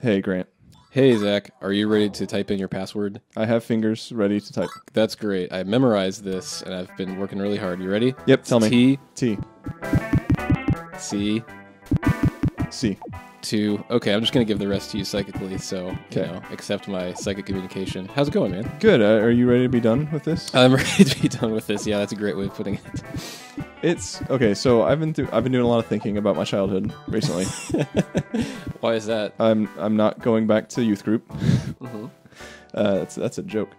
Hey, Grant. Hey, Zach, are you ready to type in your password? I have fingers ready to type. That's great. I memorized this, and I've been working really hard. You ready? Yep, tell me. T, T. C, C. 2. Okay, I'm just going to give the rest to you psychically, so, Okay. accept my psychic communication. How's it going, man? Good. Are you ready to be done with this? I'm ready to be done with this. Yeah, that's a great way of putting it. It's okay. So I've been doing a lot of thinking about my childhood recently. Why is that? I'm not going back to youth group. Mm-hmm. That's a joke.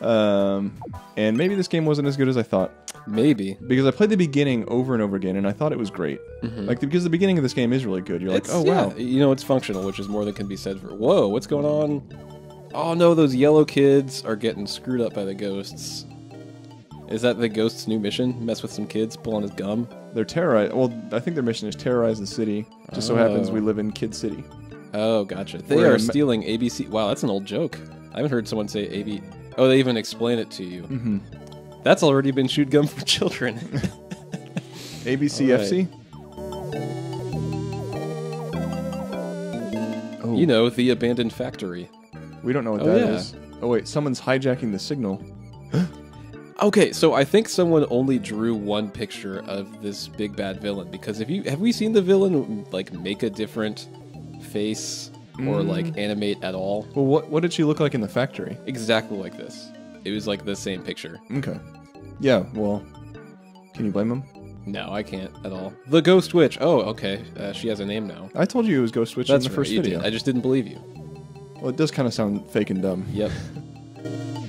And maybe this game wasn't as good as I thought. Maybe. Because I played the beginning over and over again, and I thought it was great. Mm-hmm. Like, because the beginning of this game is really good. You're like, oh, wow. It's functional, which is more than can be said for... Whoa, what's going on? Oh, no, those yellow kids are getting screwed up by the ghosts. Is that the ghost's new mission? Mess with some kids, pull on his gum? They're terrorized. Well, I think their mission is terrorize the city. Just so happens we live in Kid City. Oh, gotcha. They are stealing ABC... Wow, that's an old joke. I haven't heard someone say AB... Oh, they even explain it to you. Mm-hmm. That's already been chewed gum for children. ABCFC? Oh. You know, the abandoned factory. We don't know what that is. Oh, wait. Someone's hijacking the signal. Okay, so I think someone only drew one picture of this big bad villain, because have we seen the villain like make a different face or like animate at all? Well, what did she look like in the factory? Exactly like this. It was like the same picture. Okay. Yeah, well, can you blame him? No, I can't at all. The Ghost Witch. Oh, okay. She has a name now. I told you it was Ghost Witch That's in the first right, video. Did. I just didn't believe you. Well, it does kind of sound fake and dumb. Yep.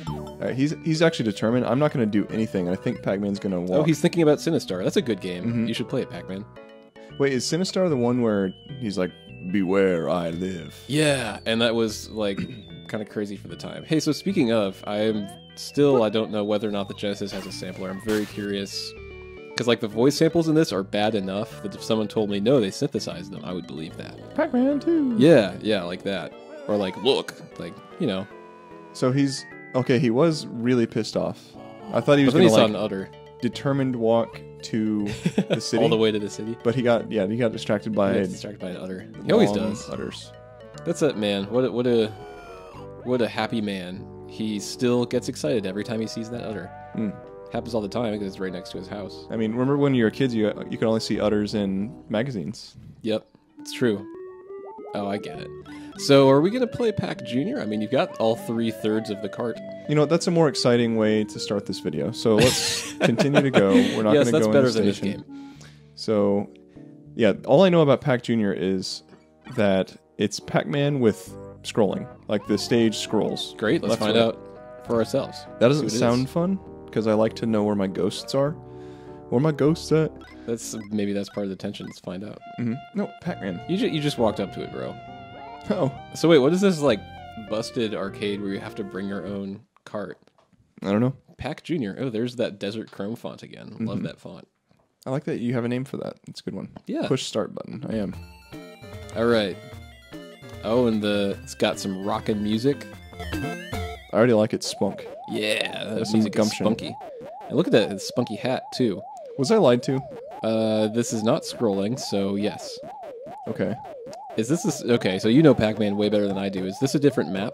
All right, he's actually determined. I'm not going to do anything. I think Pac-Man's going to walk. Oh, he's thinking about Sinistar. That's a good game. Mm-hmm. You should play it, Pac-Man. Wait, is Sinistar the one where he's like, beware, I live? Yeah, and that was like kind of crazy for the time. Hey, so speaking of, I don't know whether or not the Genesis has a sampler. I'm very curious. Because like the voice samples in this are bad enough that if someone told me, no, they synthesized them, I would believe that. Pac-Man too. Yeah, like that. Or like, look, like, So he was really pissed off. I thought he was going to saw an udder. Determined walk to the city. All the way to the city. But he got distracted by an udder. He always does. Udders. That's it, man. What a happy man. He still gets excited every time he sees that udder. Happens all the time because it's right next to his house. I mean, remember when you were kids, you could only see udders in magazines. Yep, it's true. Oh, I get it. So, are we going to play Pac Jr.? I mean, you've got all 3/3 of the cart. You know, that's a more exciting way to start this video. So let's continue to go. We're not going to go in the station. Yes, that's better than this game. So, yeah, all I know about Pac Jr. is that it's Pac-Man with scrolling. Like the stage scrolls. Great, let's find out for ourselves. That doesn't sound fun, because I like to know where my ghosts are. Where my ghosts at? Maybe that's part of the tension. Let's find out. Mm-hmm. No, Pac-Man. You just walked up to it, bro. Oh. So wait, what is this like busted arcade where you have to bring your own cart? I don't know. Pac Jr. Oh, there's that Desert Chrome font again. Love that font. I like that you have a name for that. It's a good one. Yeah. Push start button. I am. All right. Oh, and it's got some rockin' music. I already like its spunk. Yeah, that some music gumption. is spunky. And look at that spunky hat too. Was I lied to? This is not scrolling, so yes. Okay. Is this okay? So you know Pac-Man way better than I do. Is this a different map?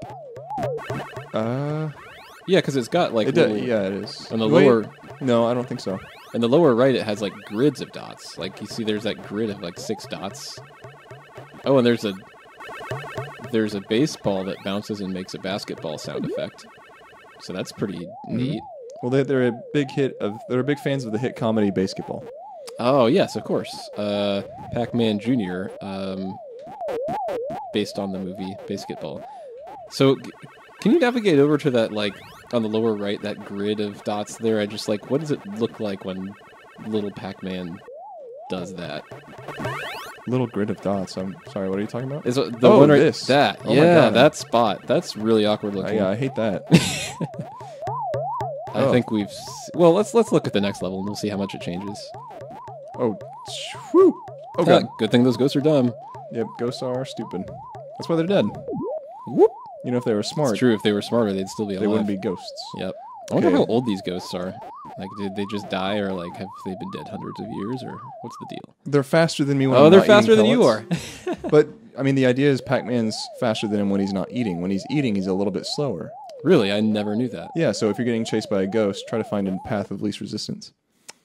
Yeah, because it's got like yeah, it is. On the lower. No, I don't think so. In the lower right, it has like grids of dots. Like you see, there's that grid of like 6 dots. Oh, and there's a baseball that bounces and makes a basketball sound effect. So that's pretty neat. Well, they're a big big fans of the hit comedy Basketball. Oh yes, of course. Pac-Man Jr. Based on the movie Basketball. So, can you navigate over to that, like, on the lower right, that grid of dots there? I just, like, what does it look like when little Pac-Man does that? Little grid of dots. I'm sorry, what are you talking about? Is the one right this. That. Oh yeah, that spot. That's really awkward looking. Yeah, I hate that. I think we've... Well, let's look at the next level and we'll see how much it changes. Oh, whew. Oh, God. Good thing those ghosts are dumb. Yep, ghosts are stupid. That's why they're dead. Whoop. You know, if they were smart... It's true, if they were smarter, they'd still be alive. They wouldn't be ghosts. Yep. I wonder how old these ghosts are. Like, did they just die, or like have they been dead hundreds of years, or what's the deal? They're faster than me when Oh, I'm they're not faster eating than you are. But I mean, the idea is Pac-Man's faster than him when he's not eating. When he's eating, he's a little bit slower. Really? I never knew that. Yeah, so if you're getting chased by a ghost, try to find a path of least resistance.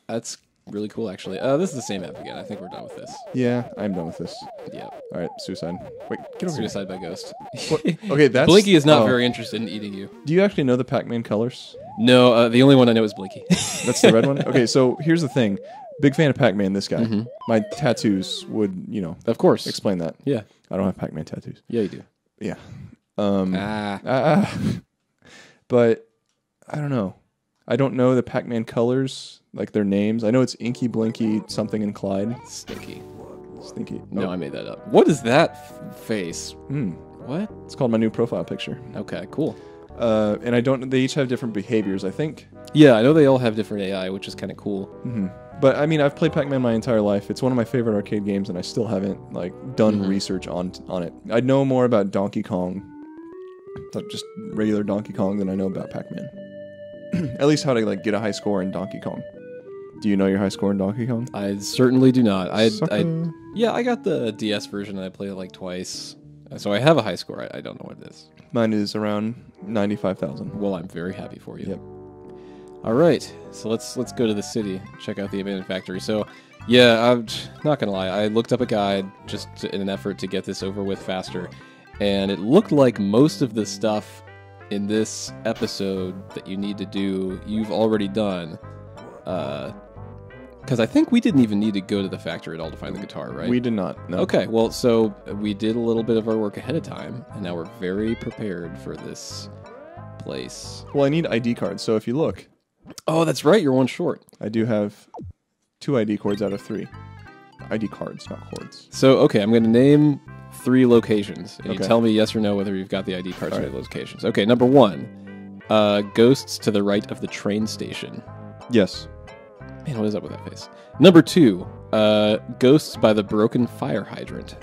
That's really cool, actually. This is the same app again. I think we're done with this. Yeah, I'm done with this. Yeah. All right, suicide. Wait, get over Suicide by ghost. Okay, that's... Blinky is not very interested in eating you. Do you actually know the Pac-Man colors? No, the only one I know is Blinky. That's the red one? Okay, so here's the thing. Big fan of Pac-Man, this guy. Mm-hmm. My tattoos would, of course, explain that. Yeah. I don't have Pac-Man tattoos. Yeah, you do. Yeah. But I don't know. I don't know the Pac-Man colors, like their names. I know it's Inky, Blinky, something, and Clyde. Stinky. No, I made that up. What is that face? What? It's called my new profile picture. Okay, cool. And they each have different behaviors, I think. Yeah, I know they all have different AI, which is kind of cool. Mm-hmm. But I mean, I've played Pac-Man my entire life. It's one of my favorite arcade games, and I still haven't done research on it. I know more about Donkey Kong, just regular Donkey Kong, than I know about Pac-Man. At least how to get a high score in Donkey Kong. Do you know your high score in Donkey Kong? I certainly do not. I got the DS version, and I played it twice, so I have a high score. I don't know what it is. Mine is around 95,000. Well, I'm very happy for you. Yep. All right, so let's go to the city, check out the abandoned factory. So, yeah, I'm not gonna lie, I looked up a guide just in an effort to get this over with faster, and it looked like most of the stuff in this episode that you need to do, you've already done. Because I think we didn't even need to go to the factory at all to find the guitar, right? We did not, no. Okay, well, so we did a little bit of our work ahead of time, and now we're very prepared for this place. Well, I need ID cards, so if you look... Oh, that's right, you're one short. I do have 2 ID cords out of 3. ID cards, not cords. So, okay, I'm going to name 3 locations, and you tell me yes or no whether you've got the ID cards for the locations. Okay, number 1, ghosts to the right of the train station. Yes. Man, what is up with that face? Number 2, ghosts by the broken fire hydrant.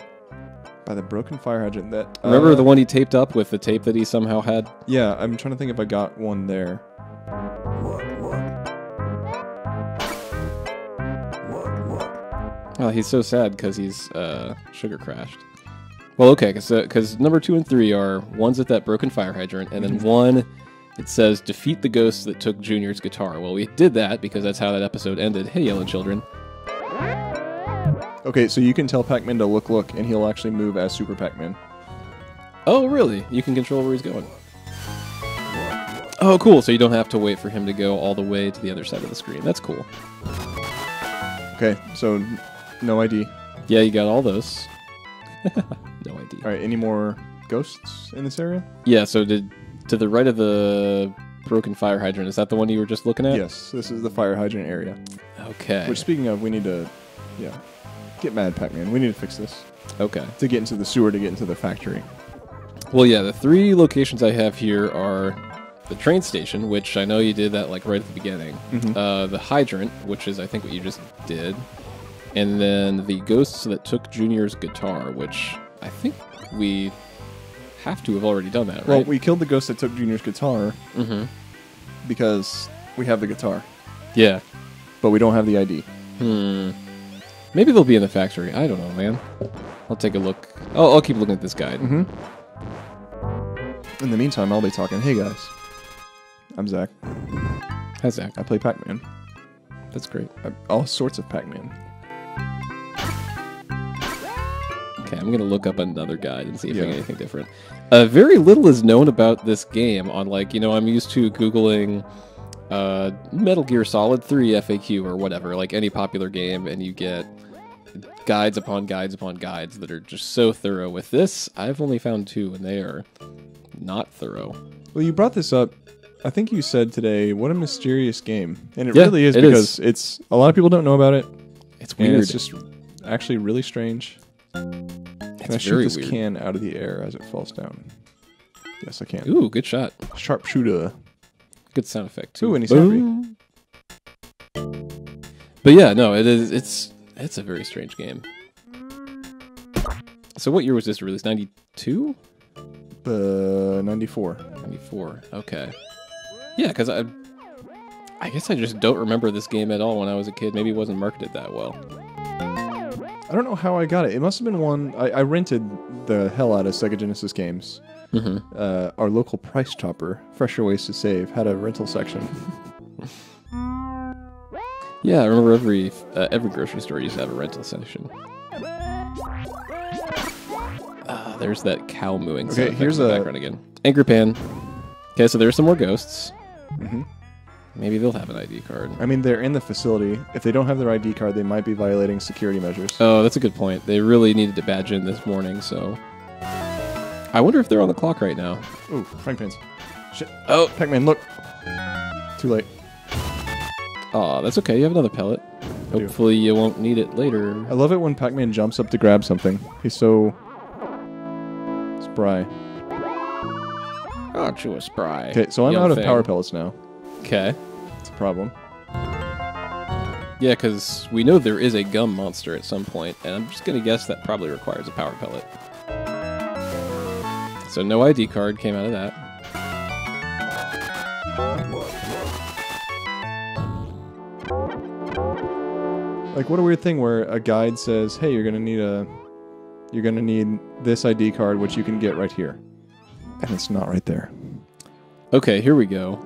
By the broken fire hydrant? That remember the one he taped up with the tape that he somehow had? Yeah, I'm trying to think if I got one there. Well, he's so sad because he's sugar crashed. Well, okay, because number 2 and 3 are one's at that broken fire hydrant, and then one, it says defeat the ghosts that took Junior's guitar. Well, we did that because that's how that episode ended. Hey, yellow children. Okay, so you can tell Pac-Man to look, and he'll actually move as Super Pac-Man. Oh, really? You can control where he's going. Oh, cool. So you don't have to wait for him to go all the way to the other side of the screen. That's cool. Okay, so no ID. Yeah, you got all those. No ID. All right, any more ghosts in this area? Yeah, so to the right of the broken fire hydrant, is that the one you were just looking at? Yes, this is the fire hydrant area. Okay. Which, speaking of, we need to, get mad, Pac-Man. We need to fix this. Okay. To get into the sewer, to get into the factory. Well, yeah, the 3 locations I have here are the train station, which I know you did that right at the beginning. Mm-hmm. The hydrant, which is I think what you just did. And then the ghosts that took Junior's guitar, which I think we have to have already done that, right? Well, we killed the ghost that took Junior's guitar because we have the guitar. Yeah. But we don't have the ID. Maybe they'll be in the factory. I don't know, man. I'll take a look. I'll keep looking at this guide. In the meantime, I'll be talking. Hey, guys. I'm Zach. Hi, Zach. I play Pac-Man. That's great. All sorts of Pac-Man. Okay, I'm going to look up another guide and see if I get anything different. Very little is known about this game on, I'm used to Googling Metal Gear Solid 3 FAQ or whatever, any popular game, and you get guides upon guides upon guides that are just so thorough. With this, I've only found 2, and they are not thorough. Well, you brought this up. I think you said today, what a mysterious game. And it really is, because it's a lot of people don't know about it. It's weird. And it's just actually really strange. Can I shoot this can out of the air as it falls down? Yes, I can. Ooh, good shot. Sharpshooter. Good sound effect, too. Ooh, and he's happy. But yeah, no, it's a very strange game. So what year was this released? 92? 94. 94, okay. Yeah, because I guess I just don't remember this game at all when I was a kid. Maybe it wasn't marketed that well. I don't know how I got it. It must have been one... I rented the hell out of Sega Genesis games. Our local Price Chopper, Fresher Ways to Save, had a rental section. Yeah, I remember every grocery store used to have a rental section. There's that cow mooing. Okay, here's the background again. Anchor pan. Okay, so there's some more ghosts. Maybe they'll have an ID card. I mean, they're in the facility. If they don't have their ID card, they might be violating security measures. Oh, that's a good point. They really needed to badge in this morning, so... I wonder if they're on the clock right now. Ooh, frying pans. Shit. Oh! Pac-Man, look! Too late. Aw, that's okay. You have another pellet. Hopefully you won't need it later. I love it when Pac-Man jumps up to grab something. He's so... spry. Aren't you a spry? Okay, so I'm out of power pellets now. Okay. It's a problem. Yeah, because we know there is a gum monster at some point, and I'm just going to guess that probably requires a power pellet. So no ID card came out of that. Like, what a weird thing where a guide says, hey, you're gonna need this ID card, which you can get right here. And it's not right there. Okay, here we go.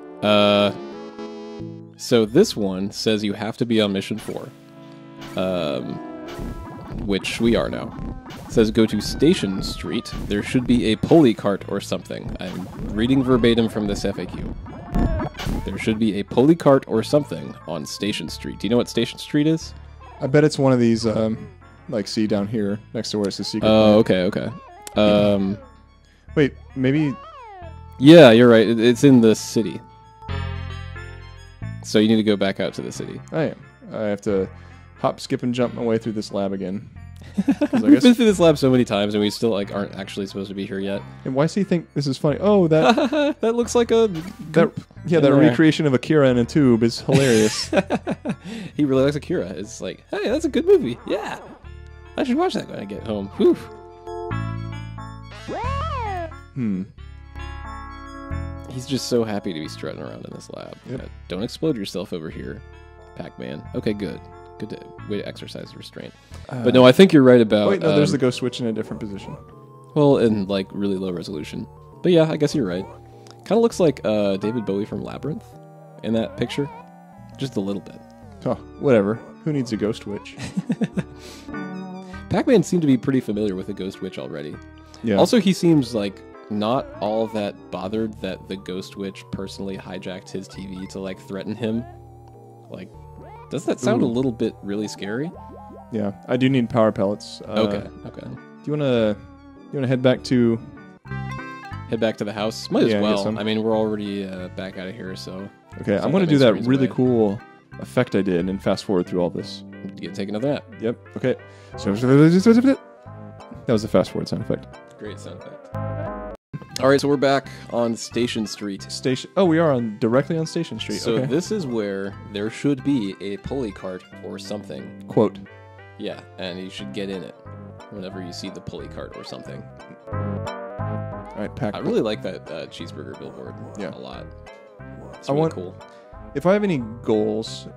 So this one says you have to be on mission 4. Which we are now. It says go to Station Street. There should be a pulley cart or something. I'm reading verbatim from this FAQ. There should be a pulley cart or something on Station Street. Do you know what Station Street is? I bet it's one of these, like, see down here, next to where it's the secret. Oh, okay. Wait, maybe... Yeah, you're right. It's in the city. So you need to go back out to the city. I am. I have to hop, skip, and jump my way through this lab again. We've been through this lab so many times, and we still aren't actually supposed to be here yet. And why does he think this is funny? Oh, that that looks like a that recreation of Akira in a tube is hilarious. He really likes Akira. It's like, hey, that's a good movie. Yeah, I should watch that when I get home. Whew. He's just so happy to be strutting around in this lab. Yep. Don't explode yourself over here, Pac-Man. Okay, good. Good way to exercise restraint. But no, I think you're right about... Wait, no, there's the ghost switch in a different position. Well, in like really low resolution. But yeah, I guess you're right. Kind of looks like David Bowie from Labyrinth in that picture. Just a little bit. Oh, whatever. Who needs a ghost witch? Pac-Man seemed to be pretty familiar with the ghost witch already. Yeah. Also, he seems like not all that bothered that the ghost witch personally hijacked his TV to like threaten him. Like, doesn't that sound a little bit really scary? Yeah, I do need power pellets. Okay. Do you wanna head back to the house? Might as well. I mean, we're already back out of here, so. Okay, I'm gonna do that really cool effect I did and fast forward through all this. Take another nap. Yep. Okay. So that was the fast forward sound effect. Great sound effect. All right, so we're back on Station Street. Oh, we are directly on Station Street. So okay. This is where there should be a pulley cart or something. Quote. Yeah, and you should get in it whenever you see the pulley cart or something. All right, Pac. I really like that cheeseburger billboard a lot. It's really cool. If I have any goals,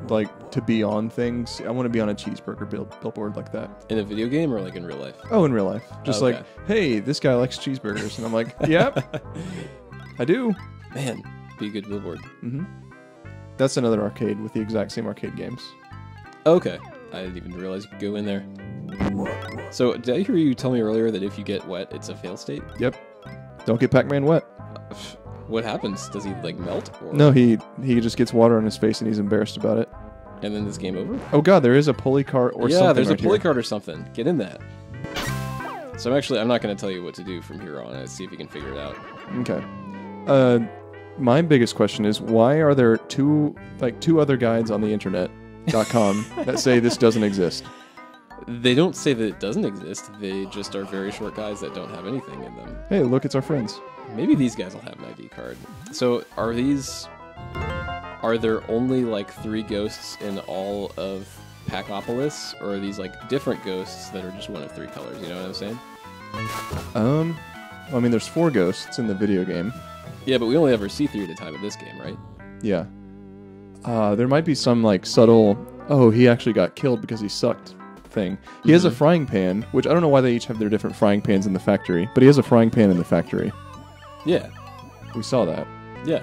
like to be on things, I want to be on a cheeseburger billboard like that. In a video game or like in real life? Oh, in real life. Just like, hey, this guy likes cheeseburgers. And I'm like, yep, I do. Man, be a good billboard. Mm-hmm. That's another arcade with the exact same arcade games. Okay. I didn't even realize you could go in there. So, did I hear you tell me earlier that if you get wet, it's a fail state? Yep. Don't get Pac-Man wet. What happens? Does he, like, melt? Or? No, he just gets water on his face and he's embarrassed about it. And then this game over? Oh, God, there is a pulley cart or something. Yeah, there's a pulley here. cart or something. Get in that. So, I'm not going to tell you what to do from here on. Let's see if you can figure it out. Okay. My biggest question is, why are there two other guides on the internet.com that say this doesn't exist? They don't say that it doesn't exist. They just are very short guys that don't have anything in them. Hey, look, it's our friends. Maybe these guys will have an ID card. So are there only like 3 ghosts in all of Pacopolis, or are these like different ghosts that are just one of 3 colors? You know what I'm saying? I mean, there's 4 ghosts in the video game. Yeah, but we only ever see 3 at a time in this game, right? Yeah. There might be some like subtle, oh, he actually got killed because he sucked thing. He has a frying pan, which I don't know why they each have their different frying pans in the factory, but he has a frying pan in the factory. Yeah. We saw that. Yeah.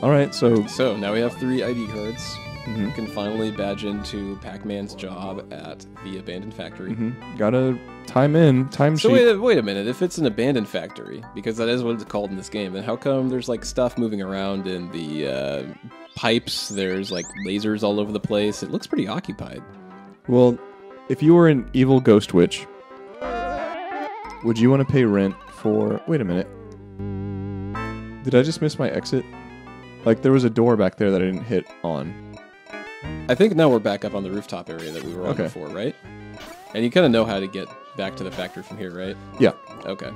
All right, so now we have 3 ID cards. You can finally badge into Pac-Man's job at the abandoned factory. Gotta time sheet. So wait a minute. If it's an abandoned factory, because that is what it's called in this game, then how come there's like stuff moving around in the pipes? There's like lasers all over the place. It looks pretty occupied. Well, if you were an evil ghost witch, would you want to pay rent for... Wait a minute. Did I just miss my exit? Like, there was a door back there that I didn't hit on. I think now we're back up on the rooftop area that we were on before, right? And you kind of know how to get back to the factory from here, right? Yeah. Okay.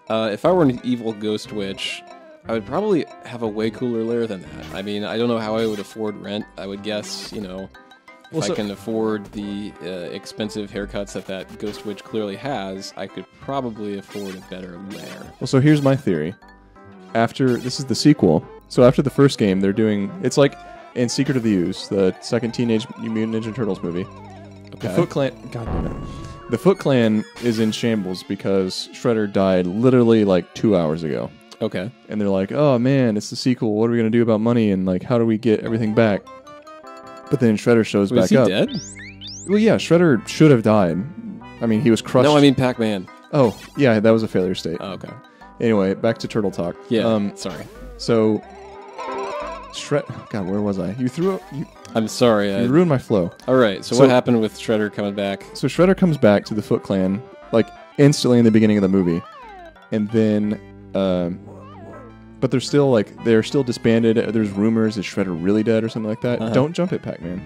If I were an evil ghost witch, I would probably have a way cooler lair than that. I mean, I don't know how I would afford rent. I would guess, if I can afford the expensive haircuts that ghost witch clearly has, I could probably afford a better lair. Well, so here's my theory. This is the sequel. So after the first game, they're doing... It's like in Secret of the Ooze, the second Teenage Mutant Ninja Turtles movie. Okay. The Foot Clan... God damn it. The Foot Clan is in shambles because Shredder died literally like 2 hours ago. Okay. And they're like, oh man, it's the sequel. What are we going to do about money? And like, how do we get everything back? But then Shredder shows back up. Was he dead? Well, yeah, Shredder should have died. I mean, he was crushed. No, I mean Pac-Man. Oh, yeah, that was a failure state. Oh, okay. Anyway, back to Turtle Talk. Yeah, sorry. So... God, where was I? You threw... I'm sorry. You ruined my flow. All right, so what happened with Shredder coming back? So Shredder comes back to the Foot Clan, like, instantly in the beginning of the movie. And then... but they're still disbanded. There's rumors, is Shredder really dead or something like that? Don't jump at Pac-Man.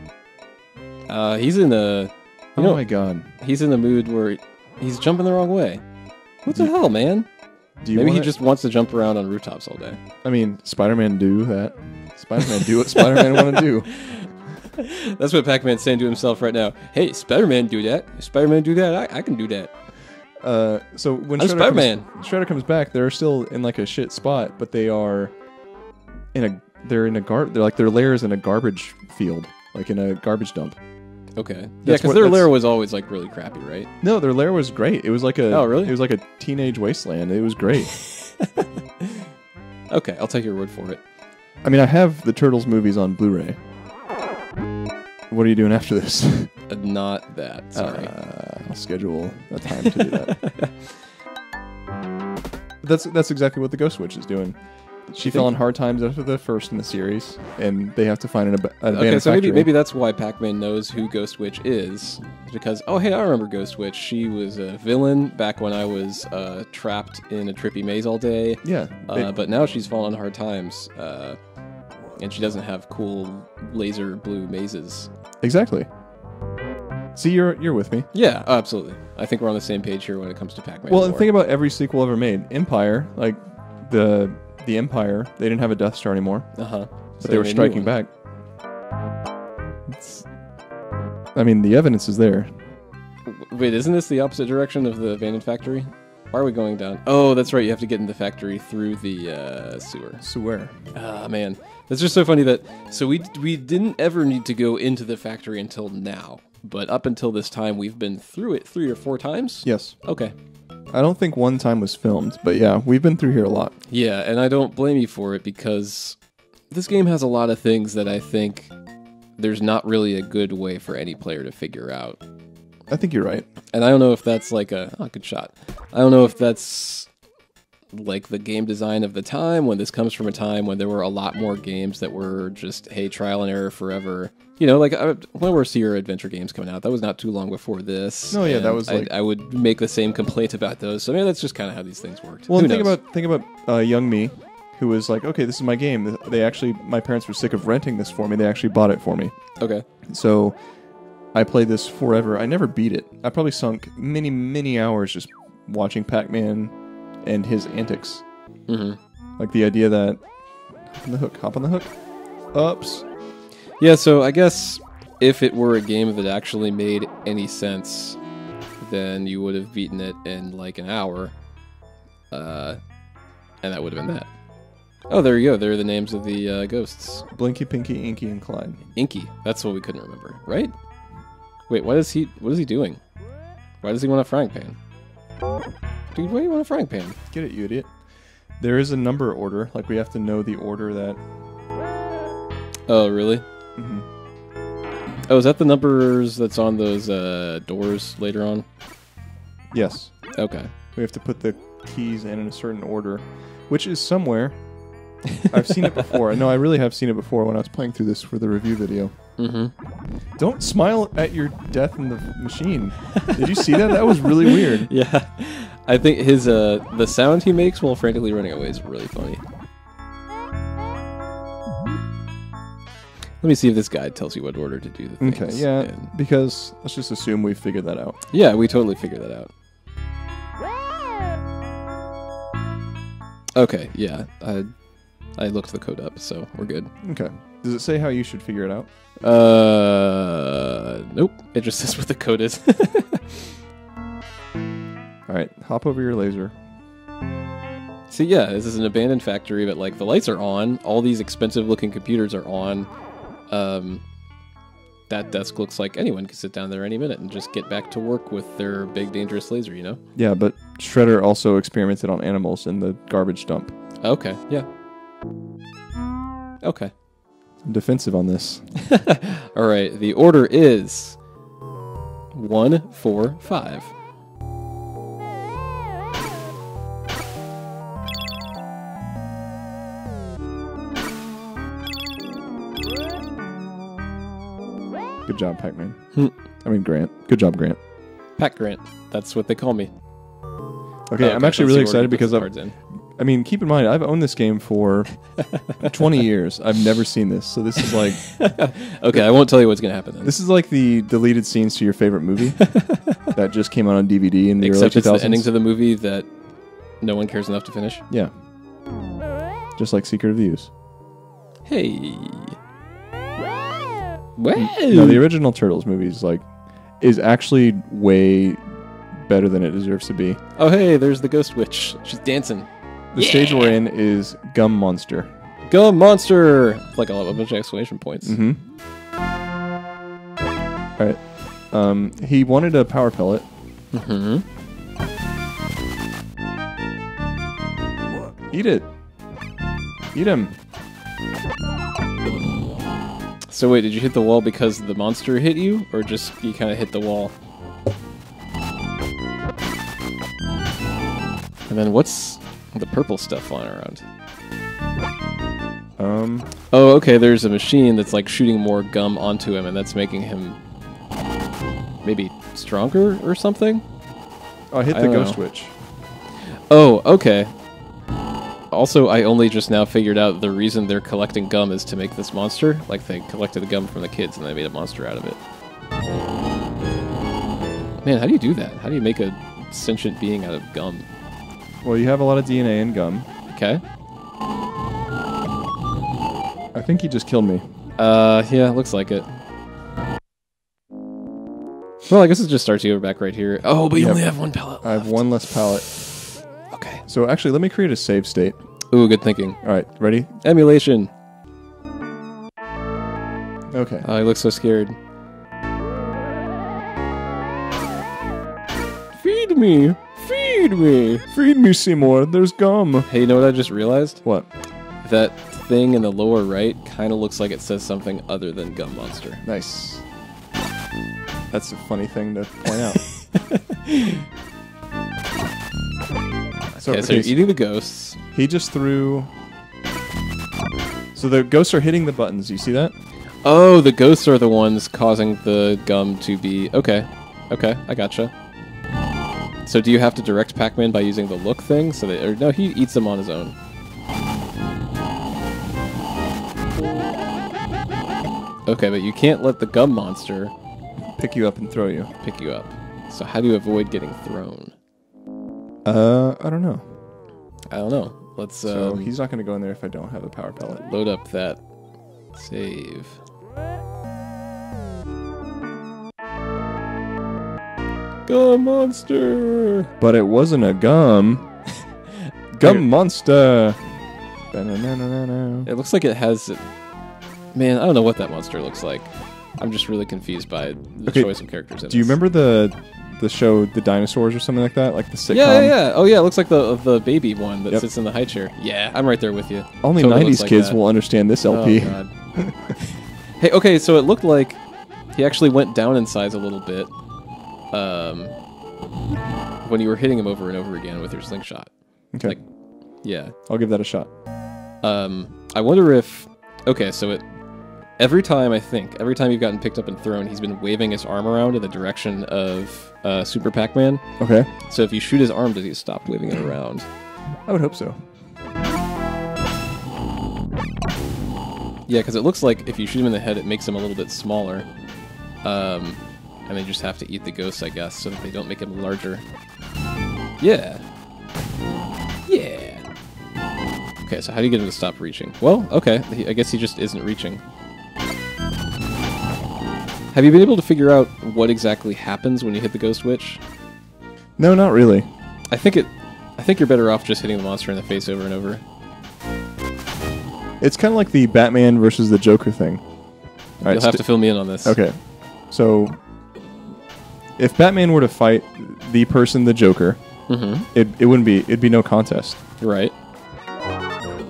He's in a... Oh my god. He's in the mood where he's jumping the wrong way. What the hell, man? Maybe he just wants to jump around on rooftops all day. I mean, Spider-Man do that. Spider-Man do what Spider-Man want to do. That's what Pac-Man's saying to himself right now. Hey, Spider-Man do that. If Spider-Man do that, I can do that. So when Shredder comes back, they're still in like a shit spot, but they are their lair is in a garbage field, like in a garbage dump. Okay. Yeah, because their lair was always like really crappy, right? No, their lair was great. It was like a... Oh, really? It was like a teenage wasteland. It was great. Okay, I'll take your word for it. I mean, I have the Turtles movies on Blu-ray. What are you doing after this? Not that, sorry. I'll schedule a time to do that. That's exactly what the Ghost Witch is doing. She fell on hard times after the first in the series, and they have to find an abandoned factory. Maybe that's why Pac-Man knows who Ghost Witch is, because I remember Ghost Witch. She was a villain back when I was trapped in a trippy maze all day. Yeah, but now she's fallen on hard times, and she doesn't have cool laser blue mazes. Exactly. See, you're with me. Yeah, absolutely. I think we're on the same page here when it comes to Pac-Man. Well, and think about every sequel ever made. Empire, like the Empire, they didn't have a Death Star anymore. But so they were striking back. I mean, the evidence is there. Wait, isn't this the opposite direction of the abandoned factory? Why are we going down? Oh, that's right. You have to get in the factory through the sewer. Sewer. Ah, man. That's just so funny that... So we didn't ever need to go into the factory until now. But up until this time, we've been through it 3 or 4 times? Yes. Okay. I don't think one time was filmed, but yeah, we've been through here a lot. Yeah, and I don't blame you for it because this game has a lot of things that I think there's not really a good way for any player to figure out. I think you're right. And I don't know if that's like good shot. I don't know if that's like the game design of the time, when this comes from a time when there were a lot more games that were just, hey, trial and error forever. You know, like when were Sierra Adventure games coming out? That was not too long before this. No, yeah, that was like... I would make the same complaint about those. So maybe that's just kind of how these things worked. Well, think about young me, who was like, okay, this is my game. My parents were sick of renting this for me. They actually bought it for me. Okay. So I played this forever. I never beat it. I probably sunk many, many hours just watching Pac-Man and his antics. Mm-hmm. Like the idea that hop on the hook, ups. Yeah, so I guess if it were a game that actually made any sense, then you would have beaten it in like an hour. And that would have been that. Oh, there you go. There are the names of the ghosts. Blinky, Pinky, Inky, and Clyde. Inky. That's what we couldn't remember, right? Wait, what is he doing? Why does he want a frying pan? Dude, why do you want a frying pan? Get it, you idiot. There is a number order. Like, we have to know the order that... Oh, really? Mm-hmm. Oh, is that the numbers that's on those doors later on? Yes. Okay. We have to put the keys in a certain order, which is somewhere. I've seen it before. No, I really have seen it before when I was playing through this for the review video. Mm-hmm. Don't smile at your death in the machine. Did you see that? That was really weird. Yeah. I think his the sound he makes while frantically running away is really funny. Let me see if this guide tells you what order to do the things. Okay, yeah, because let's just assume we figured that out. Yeah, we totally figured that out. Okay, yeah, I looked the code up, so we're good. Okay. Does it say how you should figure it out? Nope. It just says what the code is. All right, hop over your laser. See, yeah, this is an abandoned factory, but like the lights are on. All these expensive-looking computers are on. That desk looks like anyone could sit down there any minute and just get back to work with their big dangerous laser, you know? Yeah, but Shredder also experimented on animals in the garbage dump. Okay, yeah. Okay. I'm defensive on this. All right, the order is 1, 4, 5. Good job, Pac-Man. I mean, Grant. Good job, Grant. Pac Grant. That's what they call me. Okay, I'm actually really excited because I mean, keep in mind, I've owned this game for 20 years. I've never seen this, so this is like... Okay, I won't tell you what's going to happen then. This is like the deleted scenes to your favorite movie that just came out on DVD in the early 2000s. Except it's the endings of the movie that no one cares enough to finish? Yeah. Just like Secret of the Ooze. Hey. Wow. No, the original Turtles movie is actually way better than it deserves to be. Oh, hey, there's the Ghost Witch. She's dancing. The stage we're in is Gum Monster. Gum Monster! Like a bunch of exclamation points. Mm-hmm. All right. He wanted a power pellet. Mm-hmm. Eat it. Eat him. So wait, did you hit the wall because the monster hit you, or just you kind of hit the wall? And then what's the purple stuff flying around? Oh, okay, there's a machine that's like shooting more gum onto him, and that's making him maybe stronger or something? Oh, I hit the Ghost Witch. Oh, okay. Also, I only just now figured out the reason they're collecting gum is to make this monster. Like, they collected the gum from the kids and they made a monster out of it. Man, how do you do that? How do you make a sentient being out of gum? Well, you have a lot of DNA in gum. Okay. I think he just killed me. Yeah, looks like it. Well, I guess it just starts you back right here. Oh, but you only have one pallet left. I have one less pallet. Okay. So actually, let me create a save state. Ooh, good thinking. All right, ready? Emulation. Okay. Oh, he looks so scared. Feed me! Feed me! Feed me, Seymour. There's gum. Hey, you know what I just realized? What? That thing in the lower right kind of looks like it says something other than Gum Monster. Nice. That's a funny thing to point out. So you're eating the ghosts. He just threw... So the ghosts are hitting the buttons. You see that? Oh, the ghosts are the ones causing the gum to be... Okay. Okay, I gotcha. So do you have to direct Pac-Man by using the look thing? So that, or no, he eats them on his own. Okay, but you can't let the gum monster... Pick you up and throw you. Pick you up. So how do you avoid getting thrown? I don't know. I don't know. Let's... So he's not going to go in there if I don't have a power pellet. Load up that save. Gum monster! But it wasn't a gum. Gum monster! It looks like it has... Man, I don't know what that monster looks like. I'm just really confused by the choice of characters. Do you remember the show The Dinosaurs or something like that? Like the sitcom? Yeah. Oh, yeah, it looks like the baby one that sits in the high chair. Yeah, I'm right there with you. Only totally 90s kids will understand this LP. Oh, God. Hey, okay, so it looked like he actually went down in size a little bit when you were hitting him over and over again with your slingshot. Okay. Like, yeah. I'll give that a shot. I wonder if... Okay, so every time you've gotten picked up and thrown, he's been waving his arm around in the direction of Super Pac-Man. Okay. So if you shoot his arm, does he stop waving it around? I would hope so. Yeah, because it looks like if you shoot him in the head, it makes him a little bit smaller. And they just have to eat the ghosts, I guess, so that they don't make him larger. Yeah. Yeah. Okay, so how do you get him to stop reaching? Well, okay, I guess he just isn't reaching. Have you been able to figure out what exactly happens when you hit the ghost witch? No, not really. I think you're better off just hitting the monster in the face over and over. It's kind of like the Batman versus the Joker thing. All You'll have to fill me in on this. Okay. So, if Batman were to fight the person, the Joker, it'd be no contest. Right.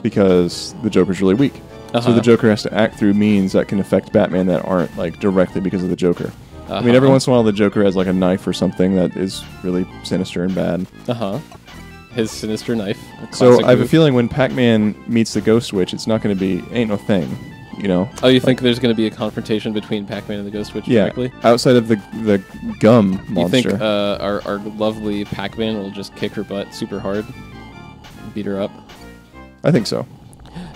Because the Joker's really weak. So the Joker has to act through means that can affect Batman that aren't like directly because of the Joker. I mean, every once in a while the Joker has like a knife or something that is really sinister and bad. His sinister knife. So I have a feeling when Pac-Man meets the Ghost Witch, it's not going to be ain't no thing, you know. Oh, you think there's going to be a confrontation between Pac-Man and the Ghost Witch directly? Outside of the gum monster. You think our lovely Pac-Man will just kick her butt super hard, beat her up? I think so.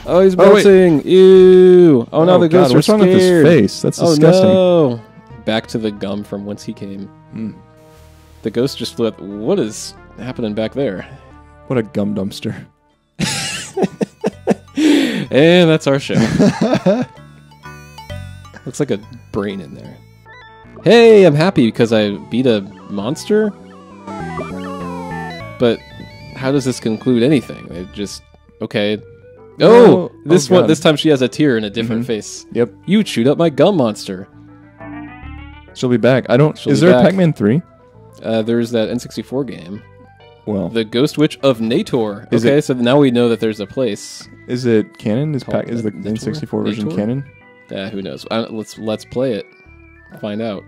Oh, he's bouncing! Ew! Oh no, the ghosts are scared. What's wrong with his face? That's disgusting. Oh no! Back to the gum from whence he came. The ghost just flew up. What is happening back there? What a gum dumpster. And that's our show. Looks like a brain in there. Hey, I'm happy because I beat a monster. But how does this conclude anything? It just... Okay. Oh, this time she has a tear in a different face. Yep. You chewed up my gum monster. She'll be back. Is there a Pac-Man 3? There's that N64 game. Well, the Ghost Witch of Nator. Okay, so now we know that there's a place. Is it canon? Is the N64 version canon? Yeah, who knows? Let's play it. Find out.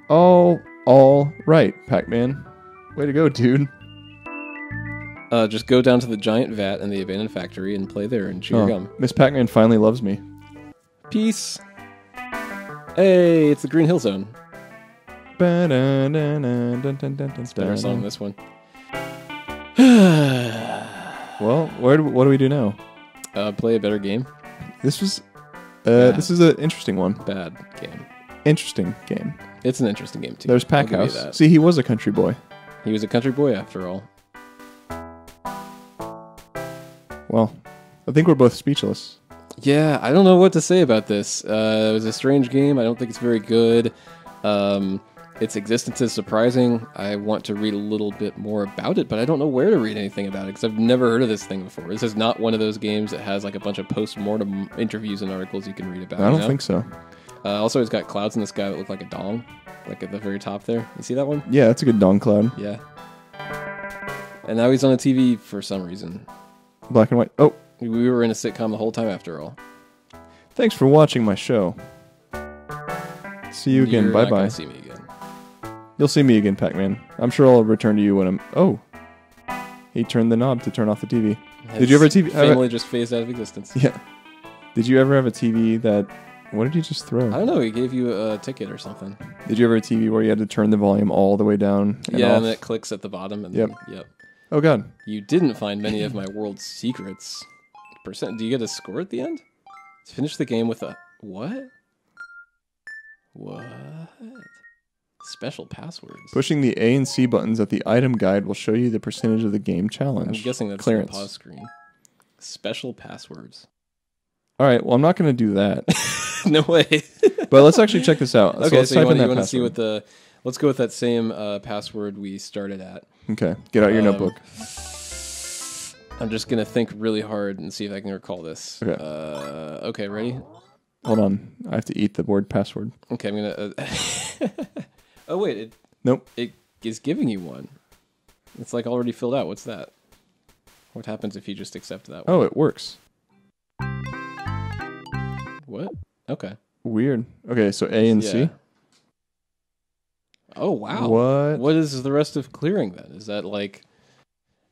All right, Pac-Man. Way to go, dude. Just go down to the giant vat in the abandoned factory and play there and chew your gum. Miss Pac-Man finally loves me. Peace. Hey, it's the Green Hill Zone. Better song, this one. Well, what do we do now? Play a better game. This is an interesting one. Bad game. Interesting game. It's an interesting game too. There's Pac House. See, he was a country boy. He was a country boy after all. Well, I think we're both speechless. Yeah, I don't know what to say about this. It was a strange game. I don't think it's very good. Its existence is surprising. I want to read a little bit more about it, but I don't know where to read anything about it because I've never heard of this thing before. This is not one of those games that has like a bunch of post-mortem interviews and articles you can read about. I don't think so. Also, it's got clouds in the sky that look like a dong, like at the very top there. You see that one? Yeah, that's a good dong cloud. Yeah. And now he's on a TV for some reason. Black and white. Oh. We were in a sitcom the whole time after all. Thanks for watching my show. See you again. Bye-bye. You're not gonna see me again. You'll see me again, Pac-Man. I'm sure I'll return to you when I'm... Oh. He turned the knob to turn off the TV. Did you ever have a TV... Family just phased out of existence. Yeah. Did you ever have a TV that... What did you just throw? I don't know. He gave you a ticket or something. Did you ever have a TV where you had to turn the volume all the way down and off? And it clicks at the bottom. And yep. Then, yep. Oh, God. You didn't find many of my world's secrets. Do you get a score at the end? Finish the game with a... What? What? Special passwords. Pushing the A and C buttons at the item guide will show you the percentage of the game challenge. I'm guessing that's the pause screen. Special passwords. All right, well, I'm not going to do that. No way. But let's actually check this out. Okay, so you want to see what the... Let's go with that same password we started at. Okay, get out your notebook. I'm just going to think really hard and see if I can recall this. Okay. Okay, ready? Hold on. I have to eat the word password. Okay, I'm gonna. Oh wait, Nope. It is giving you one. It's like already filled out. What's that? What happens if you just accept that one? Oh, it works. What? Okay. Weird. Okay, so A and C. Oh wow. What? What is the rest of clearing then? Is that like,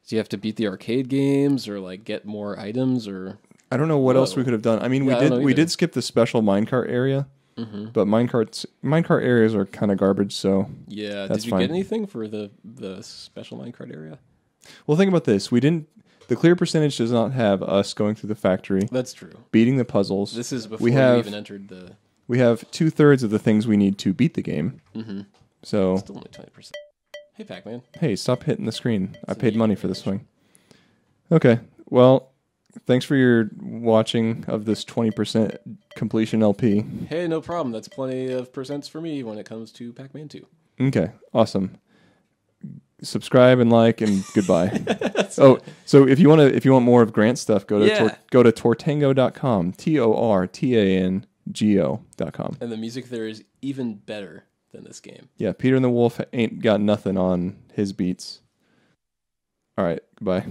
do you have to beat the arcade games or like get more items or? I don't know what else we could have done. I mean, we did skip the special minecart area, but minecart areas are kind of garbage. So yeah, that's did you fine. get anything for the special minecart area? Well, think about this. We didn't. The clear percentage does not have us going through the factory. That's true. Beating the puzzles. This is before we even entered the. We have 2/3 of the things we need to beat the game. Mm-hmm. So still only 20%. Hey, Pac-Man. Hey, stop hitting the screen. I paid money for this thing. Okay. Well, thanks for your watching of this 20% completion LP. Hey, no problem. That's plenty of percents for me when it comes to Pac-Man 2. Okay. Awesome. Subscribe and like and goodbye. So if you want more of Grant's stuff, go to tortango.com. TORTANGO.com. And the music there is even better than this game. Yeah, Peter and the Wolf ain't got nothing on his beats. All right, goodbye.